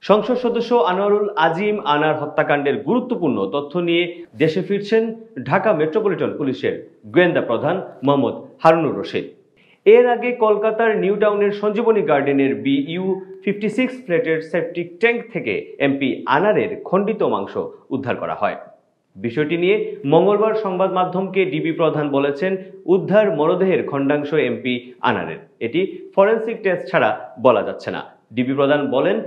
সংসদ সদস্য আনোয়ারুল আজিম আনার হত্যাকাণ্ডের গুরুত্বপূর্ণ তথ্য নিয়ে দেশে ফিরছেন ঢাকা মেট্রোপলিটন পুলিশের গোয়েন্দা প্রধান মোহাম্মদ হারুনুর রশিদ। এর আগে কলকাতার নিউ টাউনের সঞ্জীবনী গার্ডেনের BU-56 ফ্ল্যাটের সেপটিক ট্যাঙ্ক থেকে এমপি আনারের খণ্ডিত মাংস উদ্ধার করা হয়। বিষয়টি নিয়ে মঙ্গলবার সংবাদ মাধ্যমকে ডিবি প্রধান বলেছেন, উদ্ধার মরদেহের খণ্ডাংশ এমপি আনারের, এটি ফরেনসিক টেস্ট ছাড়া বলা যাচ্ছে না। ডিবি প্রধান বলেন,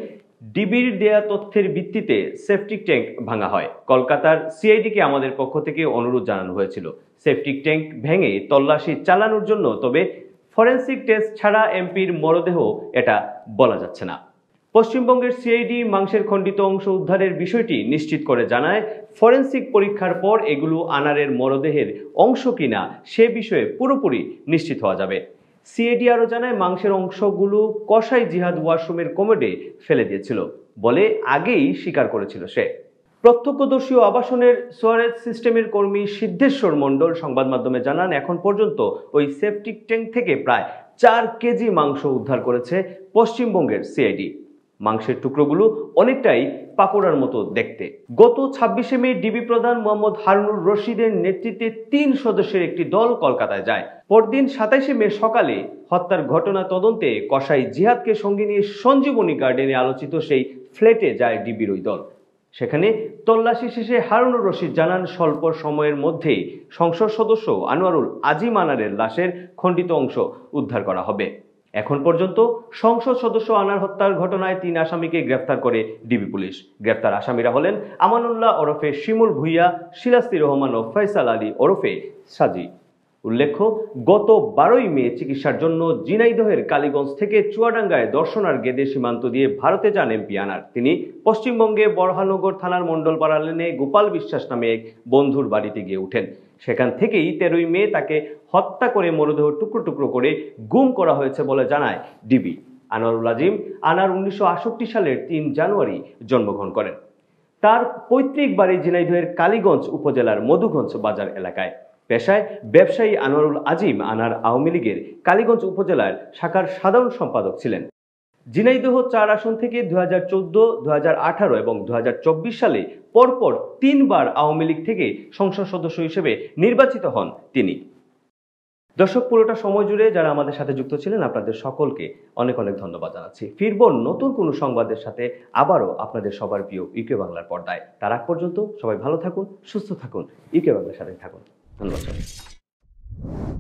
ডিবির দেয়া তথ্যের ভিত্তিতে সেপটিক ট্যাঙ্ক ভাঙা হয়। কলকাতার সিআইডিকে আমাদের পক্ষ থেকে অনুরোধ জানানো হয়েছিল সেপটিক ট্যাঙ্ক ভেঙে তল্লাশি চালানোর জন্য, তবে ফরেনসিক টেস্ট ছাড়া এমপির মরদেহ এটা বলা যাচ্ছে না। পশ্চিমবঙ্গের সিআইডি মাংসের খণ্ডিত অংশ উদ্ধারের বিষয়টি নিশ্চিত করে জানায়, ফরেনসিক পরীক্ষার পর এগুলো আনারের মরদেহের অংশ কিনা সে বিষয়ে পুরোপুরি নিশ্চিত হওয়া যাবে। সিআইডি আরও জানায়, মাংসের অংশগুলো কসাই জিহাদ ওয়াশরুমের কমোডে ফেলে দিয়েছিল বলে আগেই স্বীকার করেছিল সে। প্রত্যক্ষদর্শী ও আবাসনের সোয়ারেজ সিস্টেমের কর্মী সিদ্ধেশ্বর মণ্ডল সংবাদ মাধ্যমে জানান, এখন পর্যন্ত ওই সেপটিক ট্যাঙ্ক থেকে প্রায় 4 কেজি মাংস উদ্ধার করেছে পশ্চিমবঙ্গের সিআইডি। মাংসের টুকরোগুলো অনেকটাই পাকোড়ার মতো দেখতে। গত 26শে মে ডিবি প্রধান মোহাম্মদ হারুনুর রশিদের নেতৃত্বে 3 সদস্যের একটি দল কলকাতায় যায়। পরদিন 27শে মে সকালে হত্যার ঘটনা তদন্তে কসাই জিহাদকে সঙ্গে নিয়ে সঞ্জীবনী গার্ডেনে আলোচিত সেই ফ্ল্যাটে যায় ডিবির ওই দল। সেখানে তল্লাশি শেষে হারুনুর রশিদ জানান, স্বল্প সময়ের মধ্যেই সংসদ সদস্য আনোয়ারুল আজিম আনারের লাশের খণ্ডিত অংশ উদ্ধার করা হবে। এখন পর্যন্ত সংসদ সদস্য আনার হত্যার ঘটনায় 3 আসামিকে গ্রেফতার করে ডিবি পুলিশ। গ্রেফতার আসামিরা হলেন আমানুল্লাহ ওরফে শিমুল ভুইয়া, সিরাজতি রহমান ও ফয়সাল আলী ওরফে সাজি। উল্লেখ্য, গত 12ই মে চিকিৎসার জন্য ঝিনাইদহের কালীগঞ্জ থেকে চুয়াডাঙ্গায় দর্শনার্থে সীমান্ত দিয়ে ভারতে যান এমপি আনার। তিনি পশ্চিমবঙ্গে বরহানগর থানার মণ্ডলপাড়া লেনে গোপাল বিশ্বাস নামে এক বন্ধুর বাড়িতে গিয়ে ওঠেন। সেখান থেকেই 13ই মে তাকে হত্যা করে মরদেহ টুকরো টুকরো করে গুম করা হয়েছে বলে জানায় ডিবি। আনোয়ারুল আজিম আনার 1968 সালের 3 জানুয়ারি জন্মগ্রহণ করেন। তার পৈতৃক বাড়ি ঝিনাইদহের কালীগঞ্জ উপজেলার মধুগঞ্জ বাজার এলাকায়। পেশায় ব্যবসায়ী আনোয়ারুল আজিম আনার আওয়ামী লীগের কালীগঞ্জ উপজেলার শাখার সাধারণ সম্পাদক ছিলেন। ঝিনাইদহ 4 আসন থেকে 2014, 2018 এবং 2024 সালে পরপর 3 বার আওয়ামী লীগ থেকে সংসদ সদস্য হিসেবে নির্বাচিত হন তিনি। দর্শক, পুরোটা সময় জুড়ে যারা আমাদের সাথে যুক্ত ছিলেন, আপনাদের সকলকে অনেক অনেক ধন্যবাদ জানাচ্ছি। ফিরব নতুন কোনো সংবাদের সাথে আবারও আপনাদের সবার প্রিয় ইউকে বাংলার পর্দায়। তার আগ পর্যন্ত সবাই ভালো থাকুন, সুস্থ থাকুন, ইউকে বাংলার সাথে থাকুন। ধন্যবাদ।